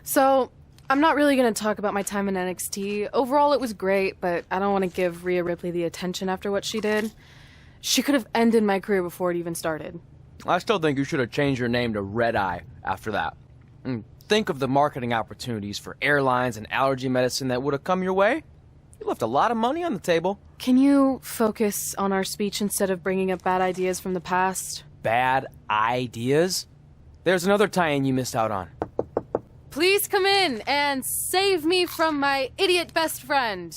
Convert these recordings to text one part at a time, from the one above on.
So, I'm not really going to talk about my time in NXT. Overall, it was great, but I don't want to give Rhea Ripley the attention after what she did. She could have ended my career before it even started. I still think you should have changed your name to Red Eye after that. And think of the marketing opportunities for airlines and allergy medicine that would have come your way. You left a lot of money on the table. Can you focus on our speech instead of bringing up bad ideas from the past? Bad ideas? There's another tie-in you missed out on. Please come in and save me from my idiot best friend.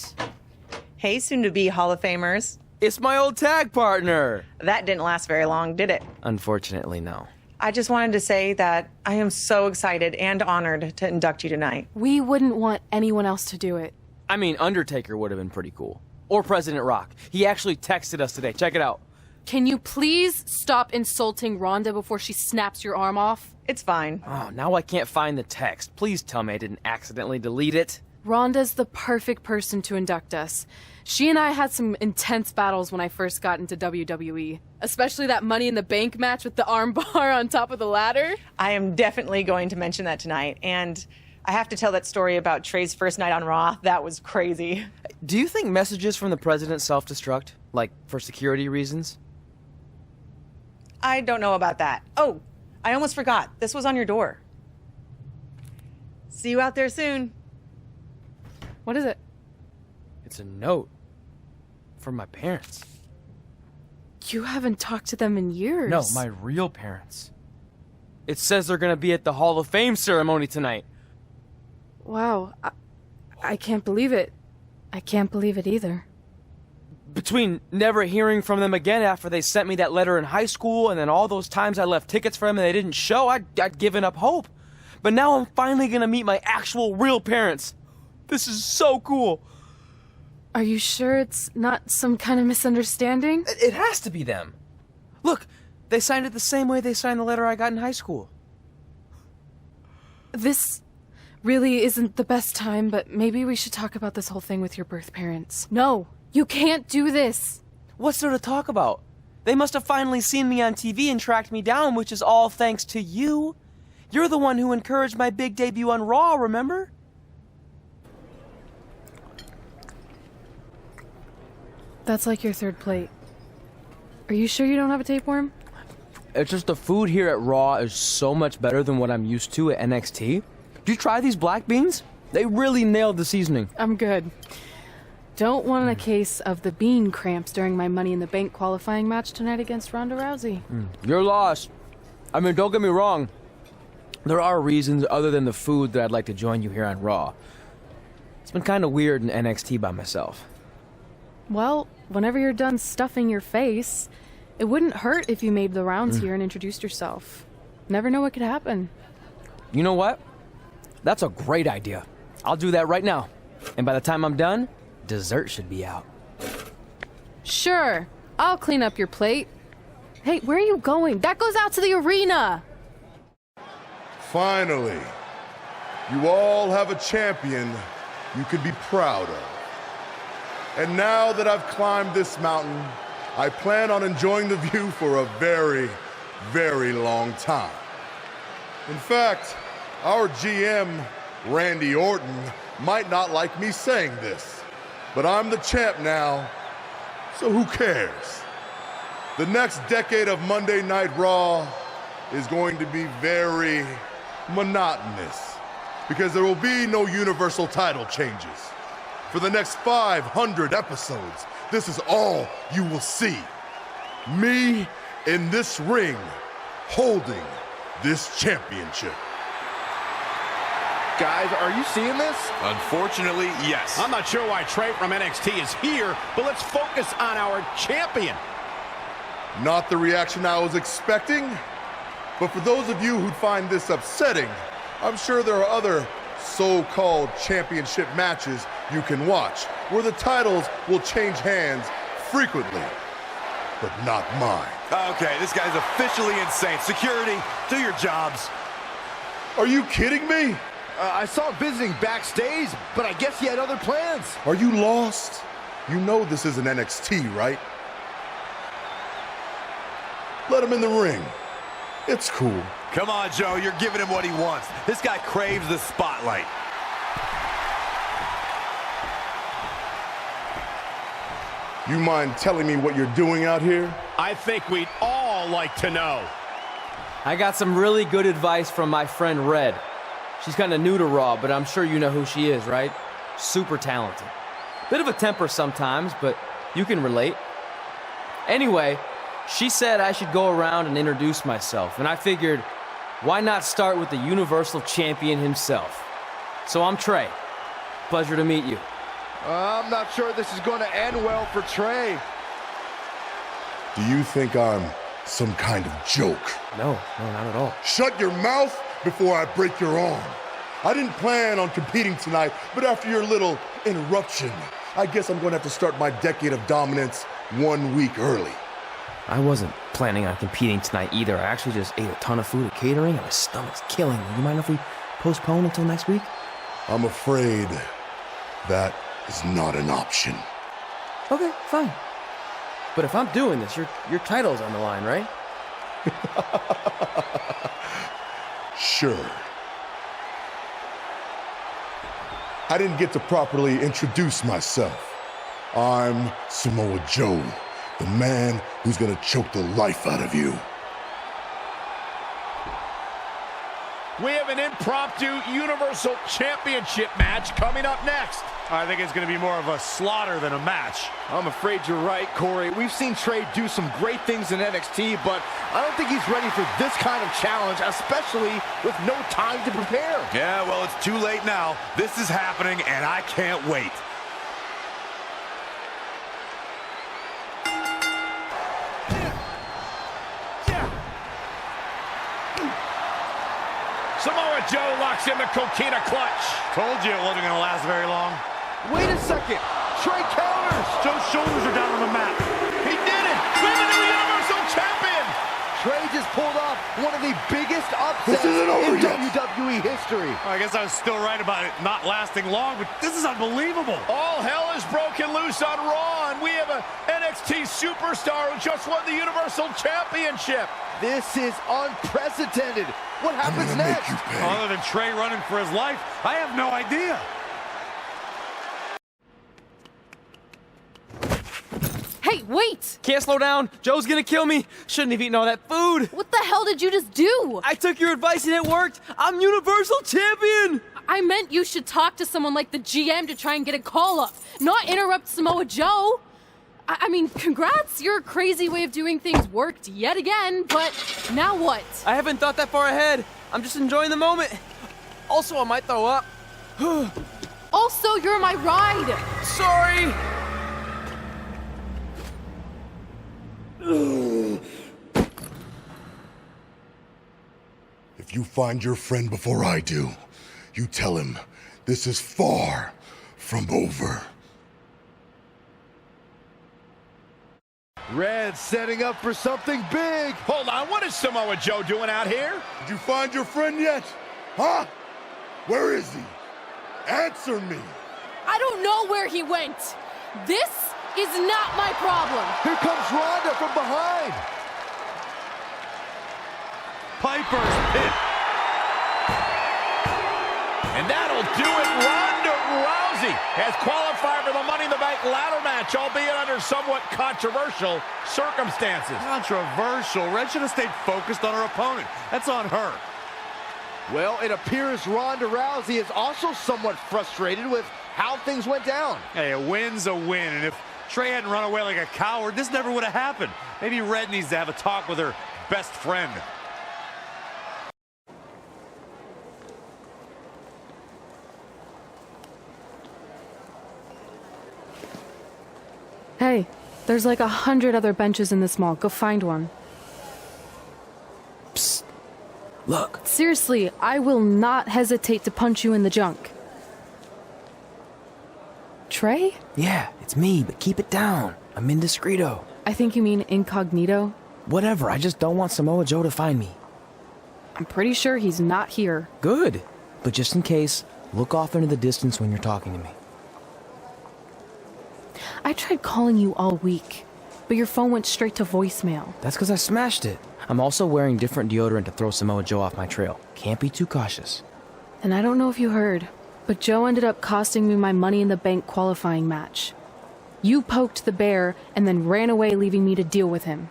Hey, soon-to-be Hall of Famers. It's my old tag partner. That didn't last very long, did it? Unfortunately, no. I just wanted to say that I am so excited and honored to induct you tonight. We wouldn't want anyone else to do it. I mean, Undertaker would have been pretty cool. Or President Rock. He actually texted us today. Check it out. Can you please stop insulting Rhonda before she snaps your arm off? It's fine. Oh, now I can't find the text. Please tell me I didn't accidentally delete it. Rhonda's the perfect person to induct us. She and I had some intense battles when I first got into WWE. Especially that Money in the Bank match with the arm bar on top of the ladder. I am definitely going to mention that tonight. And I have to tell that story about Trey's first night on Raw. That was crazy. Do you think messages from the president self-destruct? Like, for security reasons? I don't know about that. Oh, I almost forgot. This was on your door. See you out there soon. What is it? It's a note. From my parents. You haven't talked to them in years. No, my real parents. It says they're gonna be at the Hall of Fame ceremony tonight. Wow. I can't believe it. I can't believe it either. Between never hearing from them again after they sent me that letter in high school and then all those times I left tickets for them and they didn't show, I'd given up hope. But now I'm finally gonna meet my actual real parents. This is so cool. Are you sure it's not some kind of misunderstanding? It has to be them. Look, they signed it the same way they signed the letter I got in high school. This really isn't the best time, but maybe we should talk about this whole thing with your birth parents. No, you can't do this. What's there to talk about? They must have finally seen me on TV and tracked me down, which is all thanks to you. You're the one who encouraged my big debut on Raw, remember? That's like your third plate. Are you sure you don't have a tapeworm? It's just the food here at Raw is so much better than what I'm used to at NXT. Did you try these black beans? They really nailed the seasoning. I'm good. Don't want a case of the bean cramps during my Money in the Bank qualifying match tonight against Ronda Rousey. Your loss. I mean, don't get me wrong. There are reasons other than the food that I'd like to join you here on Raw. It's been kind of weird in NXT by myself. Well, whenever you're done stuffing your face, it wouldn't hurt if you made the rounds here and introduced yourself. Never know what could happen. You know what? That's a great idea. I'll do that right now. And by the time I'm done, dessert should be out. Sure, I'll clean up your plate. Hey, where are you going? That goes out to the arena! Finally, you all have a champion you could be proud of. And now that I've climbed this mountain, I plan on enjoying the view for a very, very long time. In fact, our GM, Randy Orton, might not like me saying this, but I'm the champ now, so who cares? The next decade of Monday Night Raw is going to be very monotonous because there will be no universal title changes. For the next 500 episodes, this is all you will see. Me in this ring, holding this championship. Guys, are you seeing this? Unfortunately, yes. I'm not sure why Trey from NXT is here, but let's focus on our champion. Not the reaction I was expecting, but for those of you who'd find this upsetting, I'm sure there are other so-called championship matches you can watch, where the titles will change hands frequently, but not mine. Okay, this guy's officially insane. Security, do your jobs. Are you kidding me? I saw him visiting backstage, but I guess he had other plans. Are you lost? You know this isn't NXT, right? Let him in the ring. It's cool. Come on, Joe, you're giving him what he wants. This guy craves the spotlight. You mind telling me what you're doing out here? I think we'd all like to know. I got some really good advice from my friend Red. She's kind of new to Raw, but I'm sure you know who she is, right? Super talented. Bit of a temper sometimes, but you can relate. Anyway, she said I should go around and introduce myself, and I figured, why not start with the Universal Champion himself? So I'm Trey. Pleasure to meet you. I'm not sure this is going to end well for Trey. Do you think I'm some kind of joke? No, not at all. Shut your mouth before I break your arm. I didn't plan on competing tonight, but after your little interruption, I guess I'm going to have to start my decade of dominance 1 week early. I wasn't planning on competing tonight either. I actually just ate a ton of food at catering, and my stomach's killing me. You mind if we postpone until next week? I'm afraid that is not an option. Okay, fine. But if I'm doing this, your title's on the line, right? Sure. I didn't get to properly introduce myself. I'm Samoa Joe, the man who's gonna choke the life out of you. We have an impromptu Universal Championship match coming up next. I think it's going to be more of a slaughter than a match. I'm afraid you're right, Corey. We've seen Trey do some great things in NXT, but I don't think he's ready for this kind of challenge, especially with no time to prepare. Yeah, well, it's too late now. This is happening, and I can't wait. Samoa Joe locks in the coquina clutch. Told you it wasn't going to last very long. Wait a second. Trey counters. Joe's shoulders are down on the mat. He did it. We're the new Universal Champion. Trey just pulled off one of the biggest upsets This isn't over in yet. WWE history. I guess I was still right about it not lasting long, but this is unbelievable. All hell is broken loose on Raw, and we have an NXT superstar who just won the Universal Championship. This is unprecedented. What I'm happens gonna next? make you pay. Other than Trey running for his life, I have no idea. Hey, wait! Can't slow down. Joe's gonna kill me. Shouldn't have eaten all that food. What the hell did you just do? I took your advice and it worked. I'm Universal Champion. I meant you should talk to someone like the GM to try and get a call up, not interrupt Samoa Joe. I mean, congrats, your crazy way of doing things worked yet again, but now what? I haven't thought that far ahead. I'm just enjoying the moment. Also, I might throw up. Also, you're my ride. Sorry. If you find your friend before I do, you tell him this is far from over. Red setting up for something big. Hold on, what is Samoa Joe doing out here? Did you find your friend yet? Huh? Where is he? Answer me. I don't know where he went. This is not my problem. Here comes Ronda from behind. Piper's pit. And that'll do it. Ronda Rousey has qualified for the Money in the Bank ladder match, albeit under somewhat controversial circumstances. Controversial. Red should have stayed focused on her opponent. That's on her. Well, it appears Ronda Rousey is also somewhat frustrated with how things went down. Hey, a win's a win, and if Trey hadn't run away like a coward, this never would have happened. Maybe Red needs to have a talk with her best friend. Hey, there's like 100 other benches in this mall. Go find one. Psst. Look. Seriously, I will not hesitate to punch you in the junk. Trey? Yeah, it's me, but keep it down. I'm indiscreto. I think you mean incognito. Whatever, I just don't want Samoa Joe to find me. I'm pretty sure he's not here. Good. But just in case, look off into the distance when you're talking to me. I tried calling you all week, but your phone went straight to voicemail. That's because I smashed it. I'm also wearing different deodorant to throw Samoa Joe off my trail. Can't be too cautious. And I don't know if you heard, but Joe ended up costing me my Money in the Bank qualifying match. You poked the bear and then ran away, leaving me to deal with him.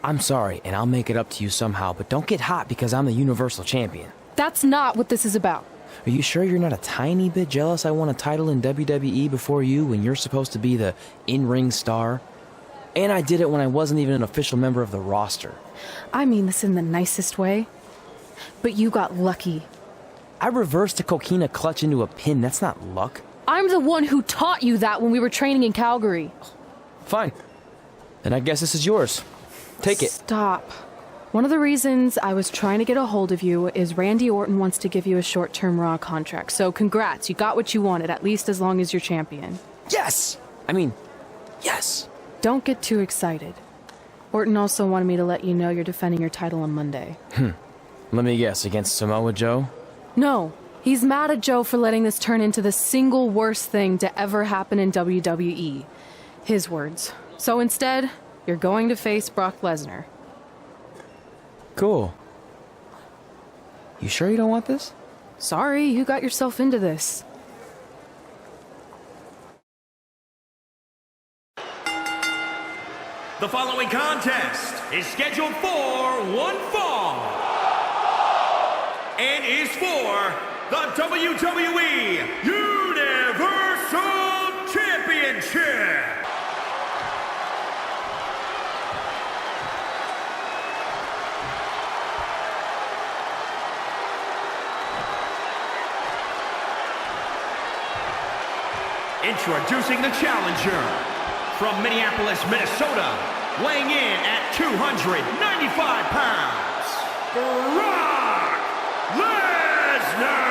I'm sorry, and I'll make it up to you somehow, but don't get hot because I'm the Universal Champion. That's not what this is about. Are you sure you're not a tiny bit jealous I won a title in WWE before you when you're supposed to be the in-ring star? And I did it when I wasn't even an official member of the roster. I mean this in the nicest way. But you got lucky. I reversed a coquina clutch into a pin. That's not luck. I'm the one who taught you that when we were training in Calgary. Fine. Then I guess this is yours. Take it. Stop. One of the reasons I was trying to get a hold of you is Randy Orton wants to give you a short-term Raw contract. So congrats, you got what you wanted, at least as long as you're champion. Yes! Yes. Don't get too excited. Orton also wanted me to let you know you're defending your title on Monday. Let me guess, against Samoa Joe? No, he's mad at Joe for letting this turn into the single worst thing to ever happen in WWE. His words. So instead, you're going to face Brock Lesnar. Cool. You sure you don't want this? Sorry, you got yourself into this. The following contest is scheduled for one fall and is for the WWE Universal Championship. Introducing the challenger from Minneapolis, Minnesota, weighing in at 295 pounds, Brock Lesnar.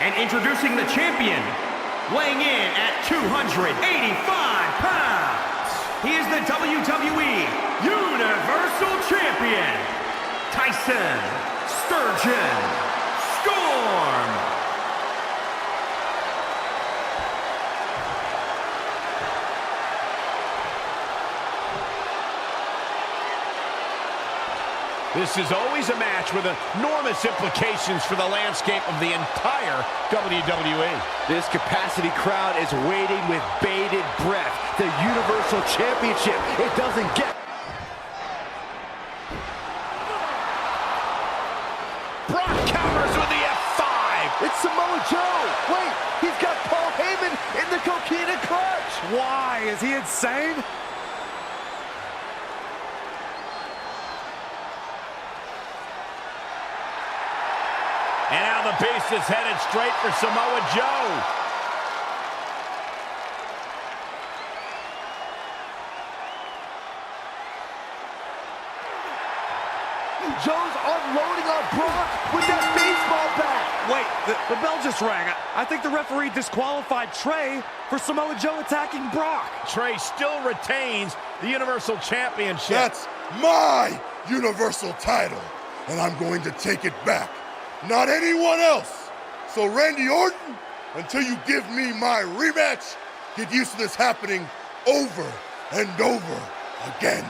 And introducing the champion, weighing in at 285 pounds, he is the WWE Universal Champion, Tyson Sturgeon Storm. This is always a match with enormous implications for the landscape of the entire WWE. This capacity crowd is waiting with bated breath. The Universal Championship, it doesn't get... Brock counters with the F5. It's Samoa Joe. Wait, he's got Paul Heyman in the coquina clutch. Why? Is he insane? And now the beast is headed straight for Samoa Joe. Joe's unloading on Brock with that baseball bat. Wait, the bell just rang. I think the referee disqualified Trey for Samoa Joe attacking Brock. Trey still retains the Universal Championship. That's my Universal title, and I'm going to take it back. Not anyone else. So Randy Orton, until you give me my rematch, get used to this happening over and over again.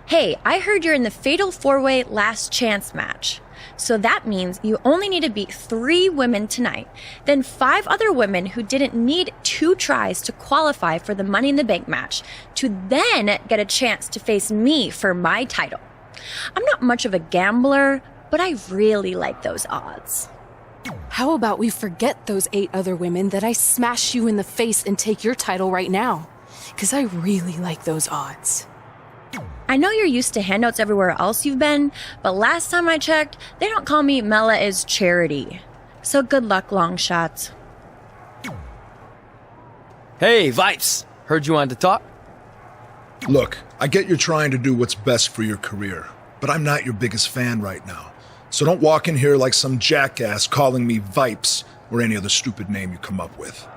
Hey, I heard you're in the Fatal 4-Way Last Chance match. So that means you only need to beat 3 women tonight, then 5 other women who didn't need 2 tries to qualify for the Money in the Bank match to then get a chance to face me for my title. I'm not much of a gambler, but I really like those odds. How about we forget those 8 other women that I smash you in the face and take your title right now? Because I really like those odds. I know you're used to handouts everywhere else you've been, but last time I checked, they don't call me Mela is Charity. So good luck, long shots. Hey, Vipes! Heard you wanted to talk? Look, I get you're trying to do what's best for your career, but I'm not your biggest fan right now. So don't walk in here like some jackass calling me Vipes or any other stupid name you come up with.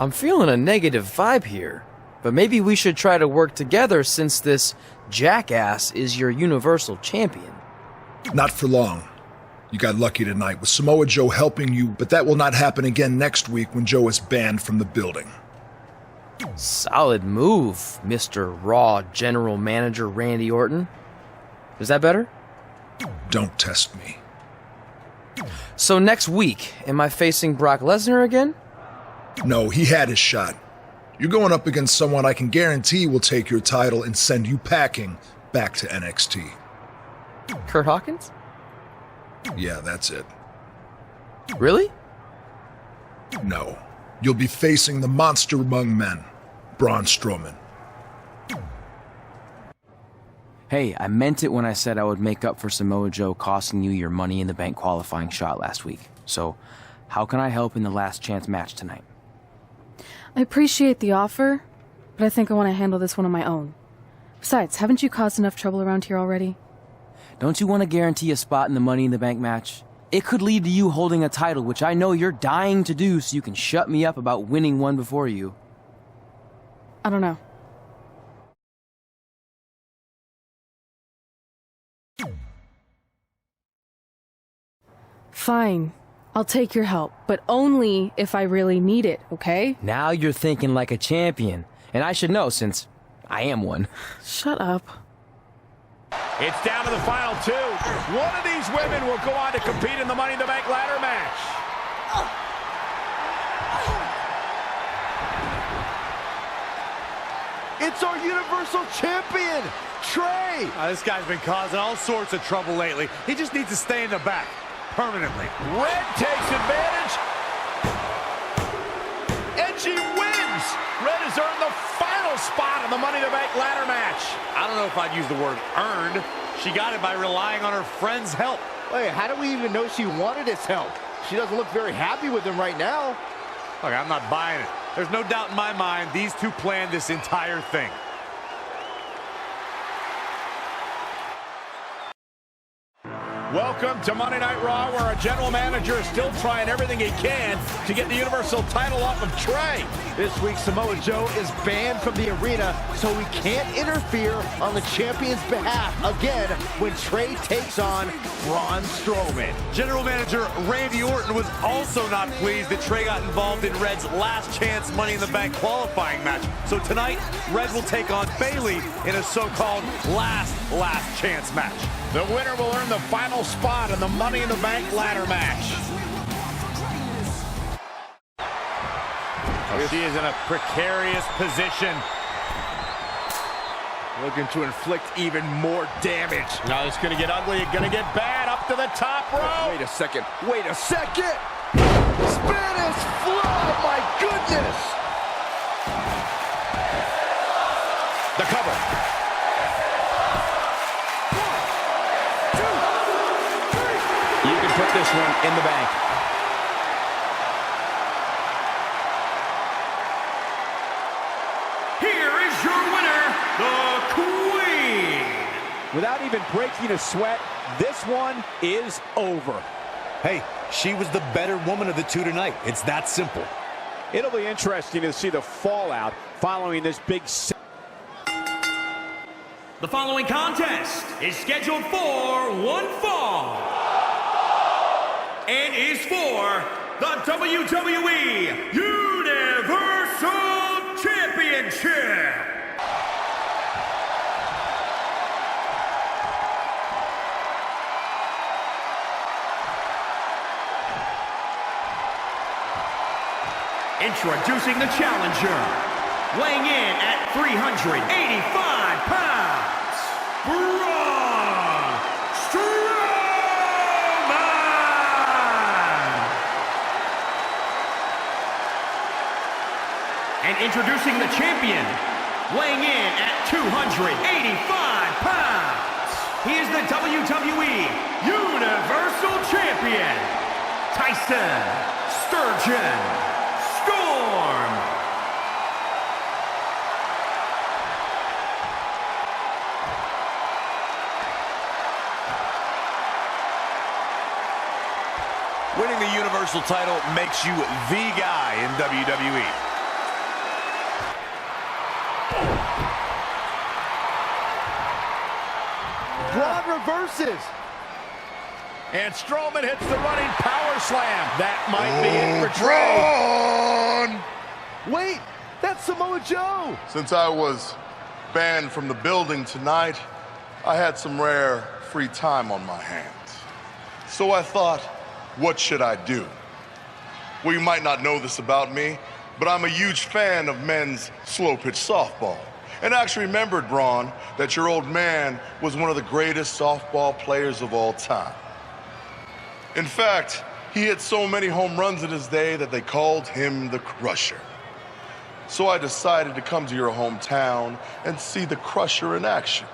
I'm feeling a negative vibe here. But maybe we should try to work together since this jackass is your Universal Champion. Not for long. You got lucky tonight with Samoa Joe helping you, but that will not happen again next week when Joe is banned from the building. Solid move, Mr. Raw General Manager Randy Orton. Is that better? Don't test me. So next week, am I facing Brock Lesnar again? No, he had his shot. You're going up against someone I can guarantee will take your title and send you packing back to NXT. Kurt Hawkins? Yeah, that's it. Really? No. You'll be facing the monster among men, Braun Strowman. Hey, I meant it when I said I would make up for Samoa Joe costing you your Money in the Bank qualifying shot last week. So, how can I help in the last chance match tonight? I appreciate the offer, but I think I want to handle this one on my own. Besides, haven't you caused enough trouble around here already? Don't you want to guarantee a spot in the Money in the Bank match? It could lead to you holding a title, which I know you're dying to do so you can shut me up about winning one before you. I don't know. Fine. I'll take your help, but only if I really need it, okay? Now you're thinking like a champion, and I should know since I am one. Shut up. It's down to the final two. One of these women will go on to compete in the Money in the Bank ladder match. It's our Universal Champion, Trey! This guy's been causing all sorts of trouble lately. He just needs to stay in the back, permanently. Red takes advantage. And she wins. Red has earned the final spot in the Money in the Bank ladder match. I don't know if I'd use the word earned. She got it by relying on her friend's help. Wait, how do we even know she wanted his help? She doesn't look very happy with him right now. Look, I'm not buying it. There's no doubt in my mind these two planned this entire thing. Welcome to Monday Night Raw, where a general manager is still trying everything he can to get the Universal title off of Trey. This week, Samoa Joe is banned from the arena, so we can't interfere on the champion's behalf again when Trey takes on Braun Strowman. General Manager Randy Orton was also not pleased that Trey got involved in Red's last chance Money in the Bank qualifying match. So tonight, Red will take on Bayley in a so-called last chance match. The winner will earn the final spot in the Money in the Bank ladder match. She is in a precarious position. Looking to inflict even more damage. Now it's going to get ugly. It's going to get bad. Up to the top rope. Wait a second. Wait a second. Spanish fly. My goodness. The cover. You can put this one in the bank. Here is your winner, the Queen. Without even breaking a sweat, this one is over. Hey, she was the better woman of the two tonight. It's that simple. It'll be interesting to see the fallout following this big... The following contest is scheduled for one fall and is for the WWE Universal Championship. Introducing the challenger, weighing in at 385 pounds, Braun Strowman! And introducing the champion, weighing in at 285 pounds, he is the WWE Universal Champion, Tyson Sturgeon Storm. Winning the Universal title makes you the guy in WWE. Braun reverses. And Strowman hits the running power slam. That might be it for Trey. Braun! Wait, that's Samoa Joe. Since I was banned from the building tonight, I had some rare free time on my hands. So I thought, what should I do? Well, you might not know this about me, but I'm a huge fan of men's slow-pitch softball. And I actually remembered, Braun, that your old man was one of the greatest softball players of all time. In fact, he hit so many home runs in his day that they called him the Crusher. So I decided to come to your hometown and see the Crusher in action.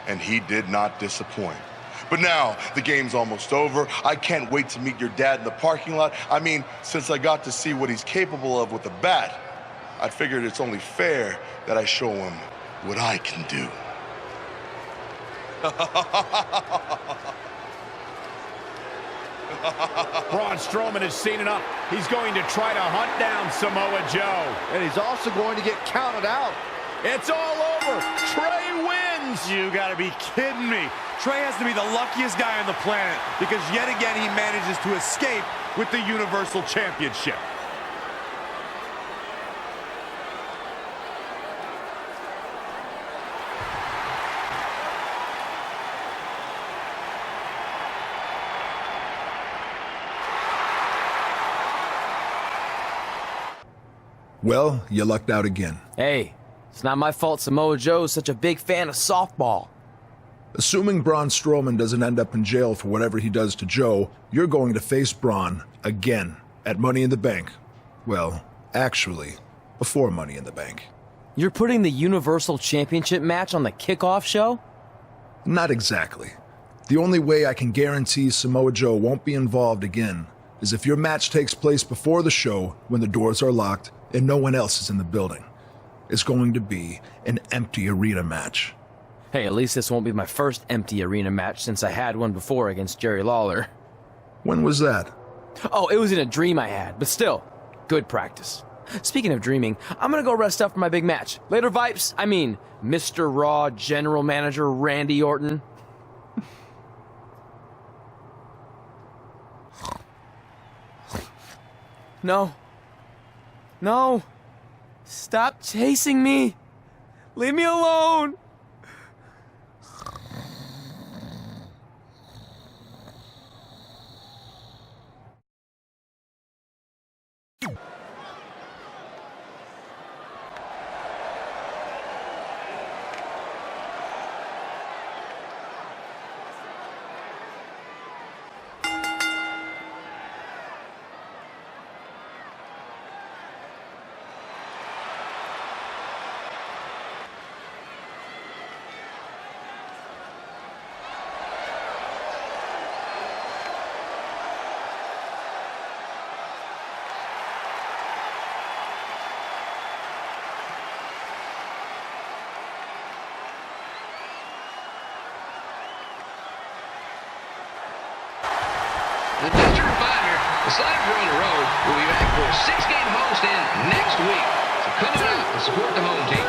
And he did not disappoint. But now, the game's almost over. I can't wait to meet your dad in the parking lot. I mean, since I got to see what he's capable of with a bat, I figured it's only fair that I show him what I can do. Braun Strowman has seen enough. He's going to try to hunt down Samoa Joe. And he's also going to get counted out. It's all over. Trey wins. You gotta be kidding me. Trey has to be the luckiest guy on the planet because yet again he manages to escape with the Universal Championship. Well, you lucked out again. Hey, it's not my fault Samoa Joe's such a big fan of softball. Assuming Braun Strowman doesn't end up in jail for whatever he does to Joe, you're going to face Braun again at Money in the Bank. Well, actually, before Money in the Bank. You're putting the Universal Championship match on the kickoff show? Not exactly. The only way I can guarantee Samoa Joe won't be involved again is if your match takes place before the show when the doors are locked and no one else is in the building. It's going to be an empty arena match. Hey, at least this won't be my first empty arena match since I had one before against Jerry Lawler. When was that? Oh, it was in a dream I had, but still, good practice. Speaking of dreaming, I'm gonna go rest up for my big match. Later, Vipes. I mean, Mr. Raw General Manager Randy Orton. No. No. Stop chasing me. Leave me alone. The District Fighter, the Sliders are on the road. We'll be back for a 6-game homestand next week. So come on out and support the home team.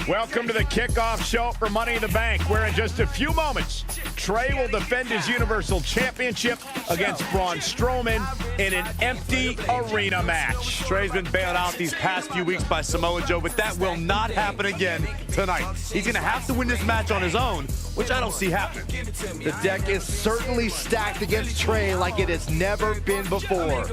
Welcome to the kickoff show for Money in the Bank, where in just a few moments, Trey will defend his Universal Championship against Braun Strowman in an empty arena match. Trey's been bailed out these past few weeks by Samoa Joe, but that will not happen again tonight. He's going to have to win this match on his own, which I don't see happening. The deck is certainly stacked against Trey like it has never been before.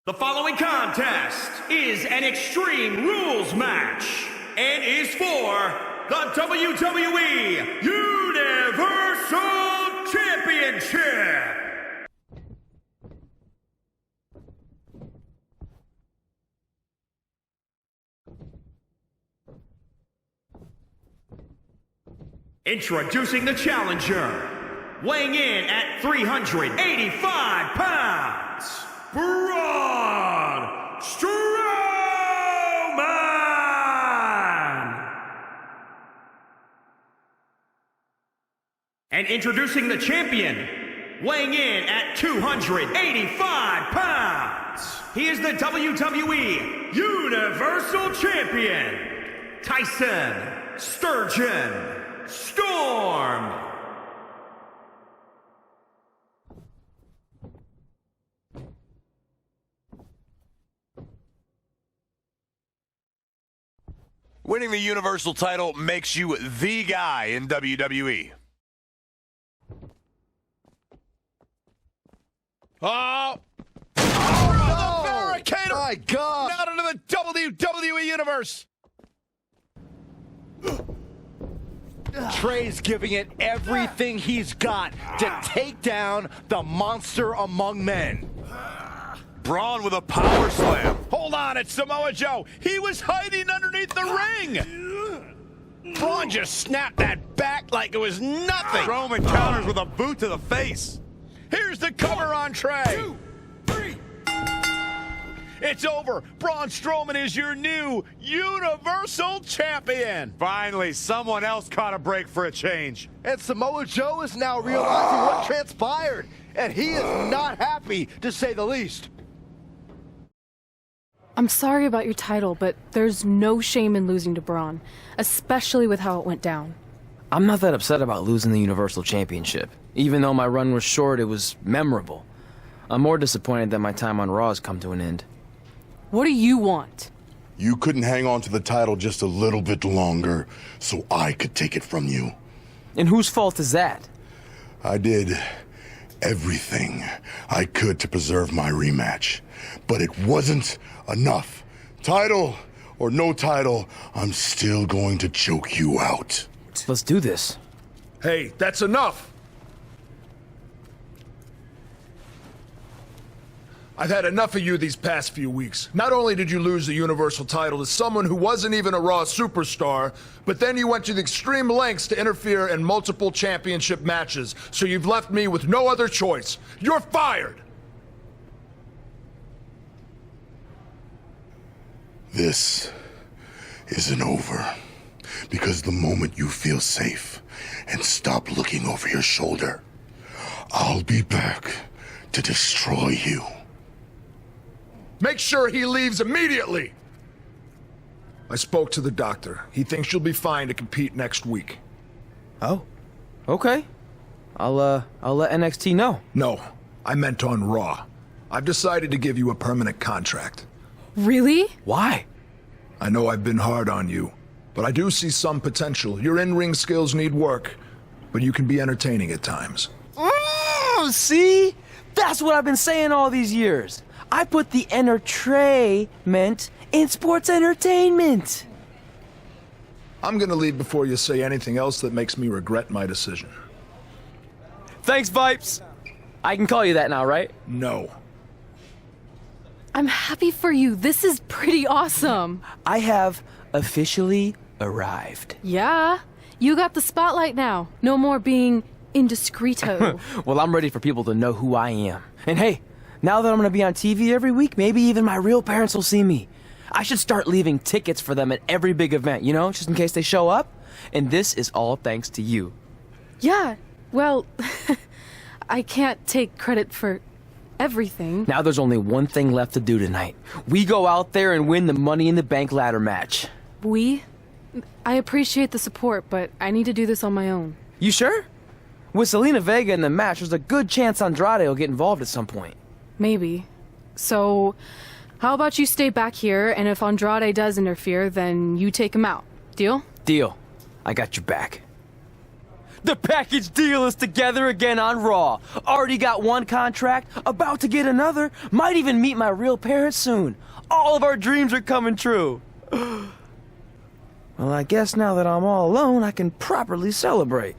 The following contest is an Extreme Rules match and is for the WWE Universal Championship! Introducing the challenger, weighing in at 385 pounds, Braun Strowman! And introducing the champion, weighing in at 285 pounds, he is the WWE Universal Champion, Tyson Sturgeon Storm. Winning the Universal title makes you the guy in WWE. Oh! Oh, the barricader! My God! Out into the WWE Universe! Trey's giving it everything he's got to take down the monster among men. Braun with a power slam. Hold on, it's Samoa Joe. He was hiding underneath the ring. Braun just snapped that back like it was nothing. Strowman counters with a boot to the face. Here's the cover on Trey. 2, 3. It's over. Braun Strowman is your new Universal Champion. Finally, someone else caught a break for a change. And Samoa Joe is now realizing what transpired, and he is not happy, to say the least. I'm sorry about your title, but there's no shame in losing to Braun, especially with how it went down. I'm not that upset about losing the Universal Championship. Even though my run was short, it was memorable. I'm more disappointed that my time on Raw has come to an end. What do you want? You couldn't hang on to the title just a little bit longer so I could take it from you. And whose fault is that? I did everything I could to preserve my rematch, but it wasn't enough. Title or no title, I'm still going to choke you out. Let's do this. Hey, that's enough! I've had enough of you these past few weeks. Not only did you lose the Universal title to someone who wasn't even a Raw superstar, but then you went to the extreme lengths to interfere in multiple championship matches, so you've left me with no other choice. You're fired! This isn't over, because the moment you feel safe and stop looking over your shoulder, I'll be back to destroy you. Make sure he leaves immediately! I spoke to the doctor. He thinks you'll be fine to compete next week. Oh, okay. I'll let NXT know. No, I meant on Raw. I've decided to give you a permanent contract. Really? Why? I know I've been hard on you, but I do see some potential. Your in-ring skills need work, but you can be entertaining at times. See? That's what I've been saying all these years. I put the entertainment in sports entertainment. I'm gonna leave before you say anything else that makes me regret my decision. Thanks, Vipes. I can call you that now, right? No. I'm happy for you. This is pretty awesome. I have officially arrived. Yeah, you got the spotlight now. No more being indiscreto. Well, I'm ready for people to know who I am. And hey, now that I'm gonna be on TV every week, maybe even my real parents will see me. I should start leaving tickets for them at every big event, you know, just in case they show up. And this is all thanks to you. Yeah, well, I can't take credit for everything. Now there's only one thing left to do tonight. We go out there and win the Money in the Bank ladder match. I appreciate the support, but I need to do this on my own. You sure? With Selena Vega in the match, there's a good chance Andrade will get involved at some point. Maybe. So, how about you stay back here, and if Andrade does interfere, then you take him out. Deal? Deal. I got your back. The package deal is together again on Raw. Already got one contract, about to get another, might even meet my real parents soon. All of our dreams are coming true. Well, I guess now that I'm all alone, I can properly celebrate.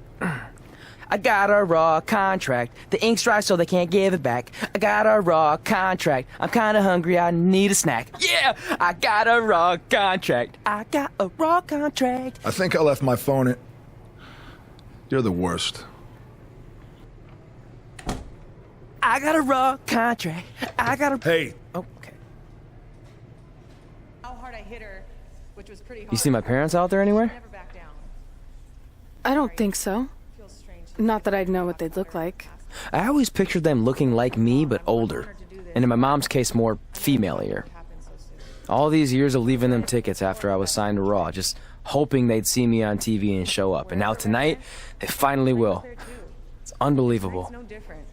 I got a raw contract. The ink's dry so they can't give it back. I got a raw contract. I'm kinda hungry, I need a snack. Yeah, I got a raw contract. I got a raw contract. I think I left my phone in... You're the worst. I got a raw contract. I got a... Hey. Okay. How hard I hit her, which was pretty hard. You see my parents out there anywhere? Never back down. I don't think so. Not that I'd know what they'd look like. I always pictured them looking like me, but older. And in my mom's case, more female-ier. All these years of leaving them tickets after I was signed to Raw, just hoping they'd see me on TV and show up. And now tonight, they finally will. It's unbelievable. It's no different.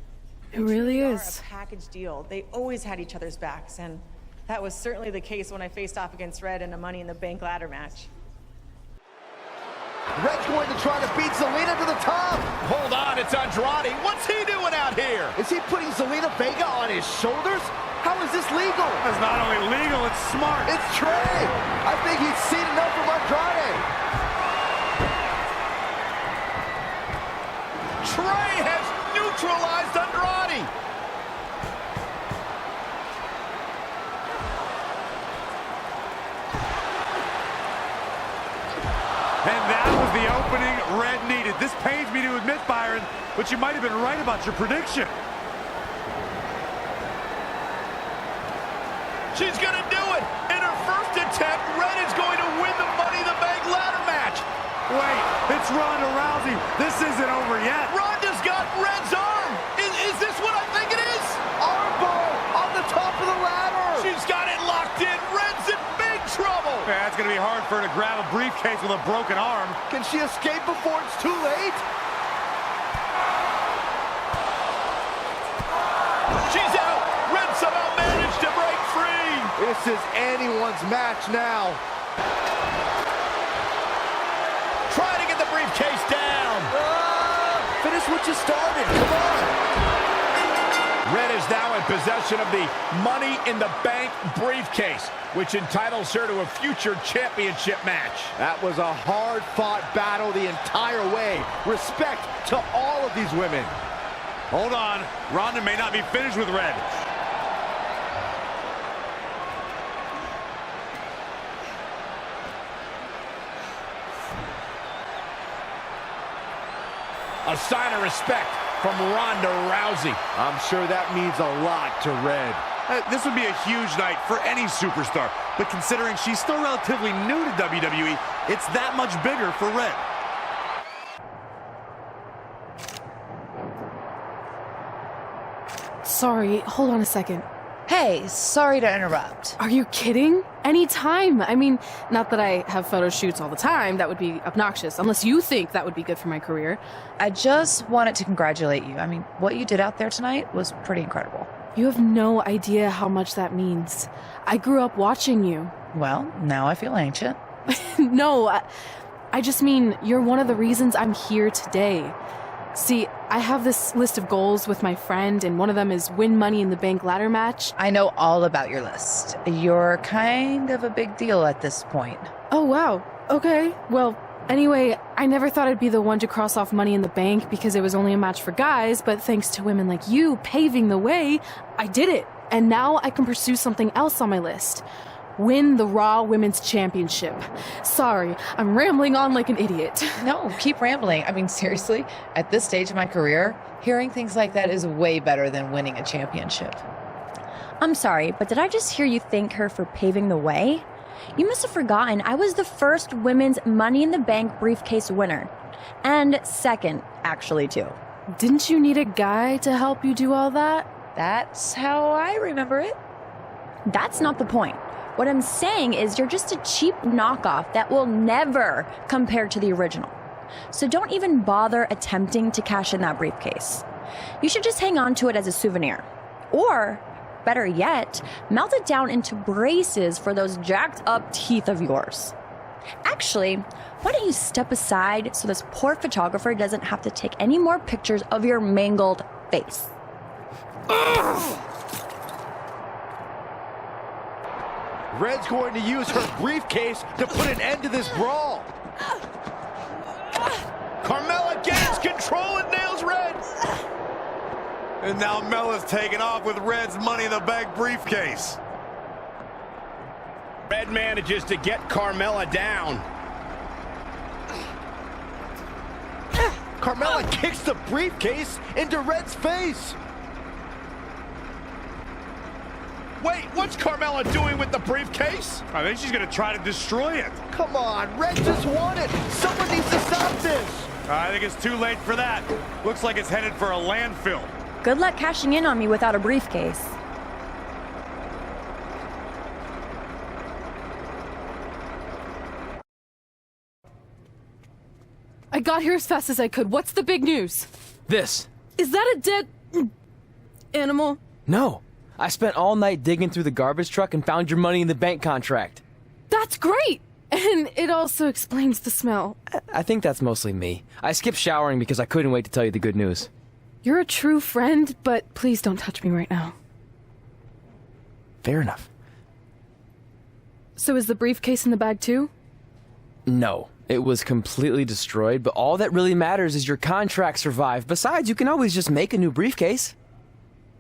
It really They are is. a package deal. They always had each other's backs, and that was certainly the case when I faced off against Red in a Money in the Bank ladder match. Red's going to try to beat Zelina to the top. Hold on, it's Andrade. What's he doing out here? Is he putting Zelina Vega on his shoulders? How is this legal? It's not only legal, it's smart. It's Trey. I think he's seen enough from Andrade. Trey has neutralized Andrade. And that was the opening Red needed. This pains me to admit, Byron, but you might have been right about your prediction. She's gonna do it. In her first attempt, Red is going to win the Money in the Bank ladder match. Wait, it's Ronda Rousey. This isn't over yet. Ronda's got Red's arm. Is this what I think it is? Armbar on the top of the ladder. She's got it locked in. Red's in big trouble. Yeah, it's gonna be hard for her to grab a briefcase with a broken arm. Can she escape before it's too late? She's out. Red somehow managed to break free. This is anyone's match now. Try to get the briefcase down. Finish what you started. Come on. Red is now in possession of the Money in the Bank briefcase, which entitles her to a future championship match. That was a hard-fought battle the entire way. Respect to all of these women. Hold on, Ronda may not be finished with Red. A sign of respect from Ronda Rousey. I'm sure that means a lot to Red. This would be a huge night for any superstar, but considering she's still relatively new to WWE, it's that much bigger for Red. Sorry, hold on a second. Hey, sorry to interrupt. Are you kidding? Anytime. I mean, not that I have photo shoots all the time. That would be obnoxious, unless you think that would be good for my career. I just wanted to congratulate you. I mean, what you did out there tonight was pretty incredible. You have no idea how much that means. I grew up watching you. Well, now I feel ancient. No, I just mean you're one of the reasons I'm here today. See, I have this list of goals with my friend, and one of them is win Money in the Bank ladder match. I know all about your list. You're kind of a big deal at this point. Oh, wow. Okay. Well, anyway, I never thought I'd be the one to cross off Money in the Bank because it was only a match for guys, but thanks to women like you paving the way, I did it. And now I can pursue something else on my list. Win the Raw Women's Championship. Sorry, I'm rambling on like an idiot. No, keep rambling. I mean, seriously, at this stage of my career, hearing things like that is way better than winning a championship. I'm sorry, but did I just hear you thank her for paving the way? You must have forgotten I was the first women's Money in the Bank briefcase winner. And second, actually, too. Didn't you need a guy to help you do all that? That's how I remember it. That's not the point. What I'm saying is you're just a cheap knockoff that will never compare to the original. So don't even bother attempting to cash in that briefcase. You should just hang on to it as a souvenir. Or, better yet, melt it down into braces for those jacked up teeth of yours. Actually, why don't you step aside so this poor photographer doesn't have to take any more pictures of your mangled face? Red's going to use her briefcase to put an end to this brawl. Carmella gains control and nails Red. And now Mela's taking off with Red's Money in the Bank briefcase. Red manages to get Carmella down. Carmella kicks the briefcase into Red's face. Wait, what's Carmella doing with the briefcase? I think she's going to try to destroy it. Come on, Red just won it. Someone needs to stop this. I think it's too late for that. Looks like it's headed for a landfill. Good luck cashing in on me without a briefcase. I got here as fast as I could. What's the big news? This. Is that a dead animal? No. I spent all night digging through the garbage truck and found your Money in the Bank contract. That's great! And it also explains the smell. I think that's mostly me. I skipped showering because I couldn't wait to tell you the good news. You're a true friend, but please don't touch me right now. Fair enough. So is the briefcase in the bag too? No. It was completely destroyed, but all that really matters is your contract survived. Besides, you can always just make a new briefcase.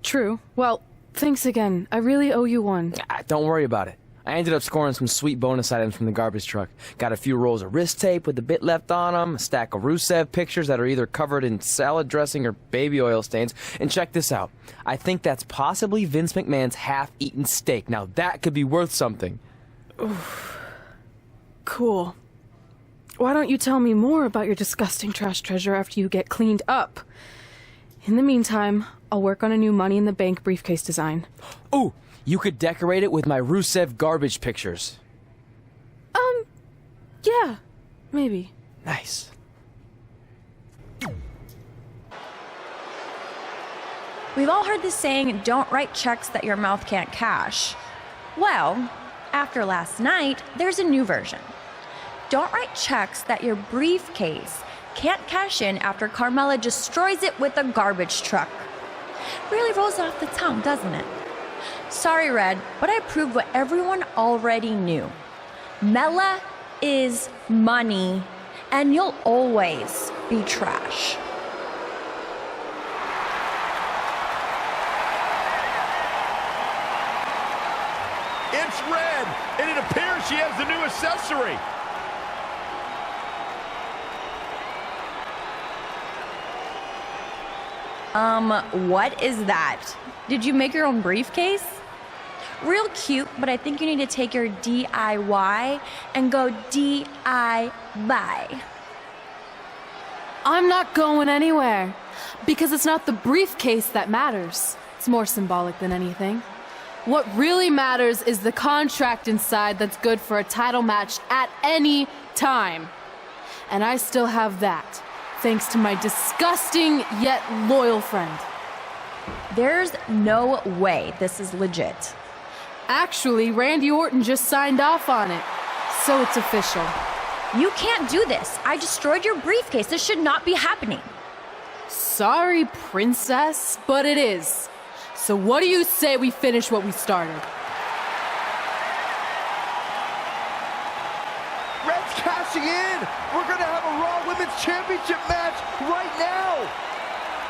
True. Well, thanks again. I really owe you one. Don't worry about it. I ended up scoring some sweet bonus items from the garbage truck. Got a few rolls of wrist tape with a bit left on them, a stack of Rusev pictures that are either covered in salad dressing or baby oil stains. And check this out. I think that's possibly Vince McMahon's half-eaten steak. Now that could be worth something. Oof. Cool. Why don't you tell me more about your disgusting trash treasure after you get cleaned up? In the meantime, I'll work on a new Money in the Bank briefcase design. Ooh, you could decorate it with my Rusev garbage pictures. Yeah, maybe. Nice. We've all heard the saying, don't write checks that your mouth can't cash. Well, after last night, there's a new version. Don't write checks that your briefcase can't cash in after Carmella destroys it with a garbage truck. Really rolls off the tongue, doesn't it? Sorry, Red, but I proved what everyone already knew. Mela is money, and you'll always be trash. It's Red, and it appears she has the new accessory. What is that? Did you make your own briefcase? Real cute, but I think you need to take your DIY and go DI-buy. I'm not going anywhere. Because it's not the briefcase that matters. It's more symbolic than anything. What really matters is the contract inside that's good for a title match at any time. And I still have that, thanks to my disgusting yet loyal friend. There's no way this is legit. Actually, Randy Orton just signed off on it, so it's official. You can't do this. I destroyed your briefcase. This should not be happening. Sorry, princess, but it is. So what do you say we finish what we started? Red's cashing in. We're going to have a Raw Women's Championship match right now.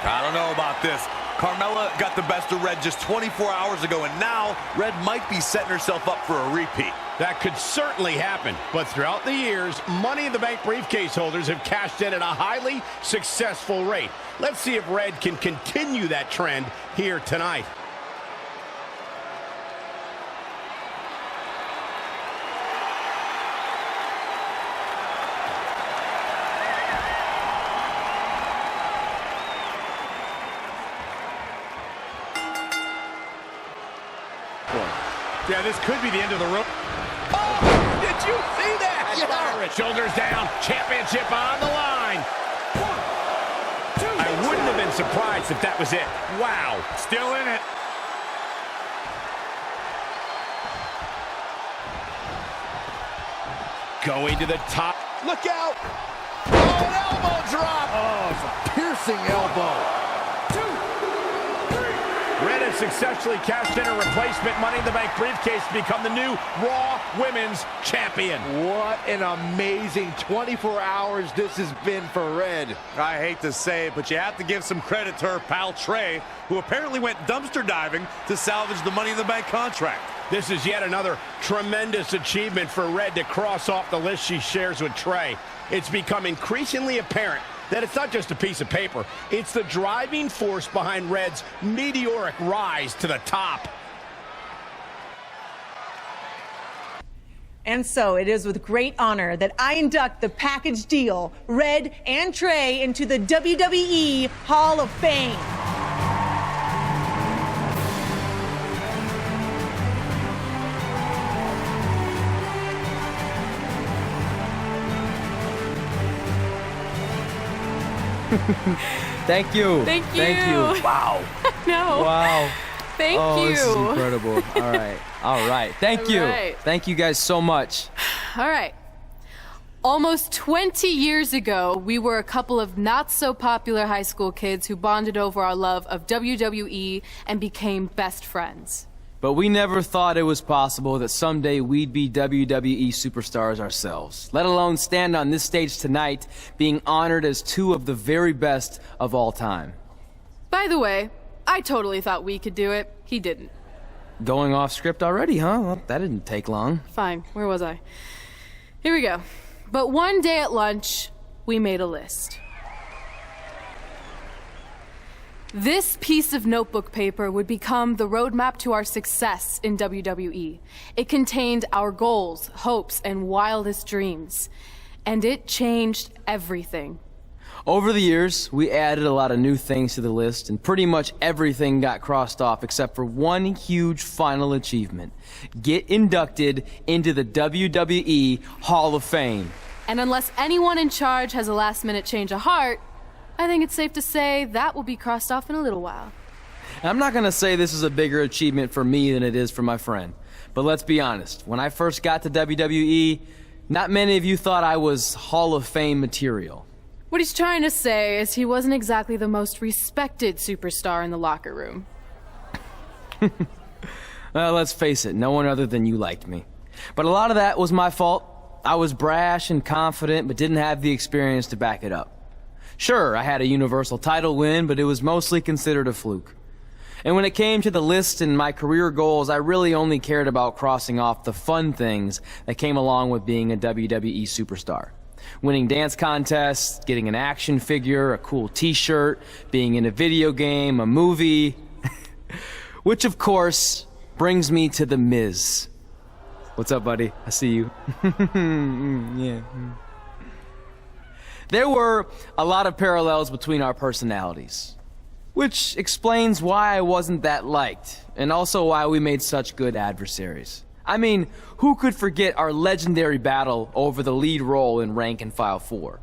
I don't know about this. Carmella got the best of Red just 24 hours ago, and now Red might be setting herself up for a repeat. That could certainly happen, but throughout the years, Money in the Bank briefcase holders have cashed in at a highly successful rate. Let's see if Red can continue that trend here tonight. Yeah, this could be the end of the road. Oh, did you see that? Yeah. Shoulders down, championship on the line. 1, 2, I wouldn't have been surprised if that was it. Wow, still in it. Going to the top. Look out. Oh, an elbow drop. Oh, it's a piercing elbow. 2, 3. Red has successfully cashed in a replacement Money in the Bank briefcase to become the new Raw Women's Champion. What an amazing 24 hours this has been for Red. I hate to say it, but you have to give some credit to her pal Trey, who apparently went dumpster diving to salvage the Money in the Bank contract. This is yet another tremendous achievement for Red to cross off the list she shares with Trey. It's become increasingly apparent that it's not just a piece of paper. It's the driving force behind Red's meteoric rise to the top. And so it is with great honor that I induct the package deal, Red and Trey, into the WWE Hall of Fame. Thank you. Thank you. Thank you. Wow. No. Wow. Thank oh, you. This is incredible. All right. All right. Thank you. right. Thank you guys so much. All right. Almost 20 years ago, we were a couple of not-so-popular high school kids who bonded over our love of WWE and became best friends. But we never thought it was possible that someday we'd be WWE superstars ourselves, let alone stand on this stage tonight being honored as two of the very best of all time. By the way, I totally thought we could do it. He didn't. Going off script already, huh? Well, that didn't take long. Fine. Where was I? Here we go. But one day at lunch, we made a list. This piece of notebook paper would become the roadmap to our success in WWE. It contained our goals, hopes, and wildest dreams. And it changed everything. Over the years, we added a lot of new things to the list, and pretty much everything got crossed off except for one huge final achievement. Get inducted into the WWE Hall of Fame. And unless anyone in charge has a last-minute change of heart, I think it's safe to say that will be crossed off in a little while. I'm not gonna say this is a bigger achievement for me than it is for my friend. But let's be honest, when I first got to WWE, not many of you thought I was Hall of Fame material. What he's trying to say is he wasn't exactly the most respected superstar in the locker room. Well, let's face it, no one other than you liked me. But a lot of that was my fault. I was brash and confident, but didn't have the experience to back it up. Sure, I had a Universal title win, but it was mostly considered a fluke. And when it came to the list and my career goals, I really only cared about crossing off the fun things that came along with being a WWE superstar. Winning dance contests, getting an action figure, a cool t-shirt, being in a video game, a movie. Which, of course, brings me to The Miz. What's up, buddy? I see you. Yeah. There were a lot of parallels between our personalities, which explains why I wasn't that liked, and also why we made such good adversaries. I mean, who could forget our legendary battle over the lead role in Rank and File 4?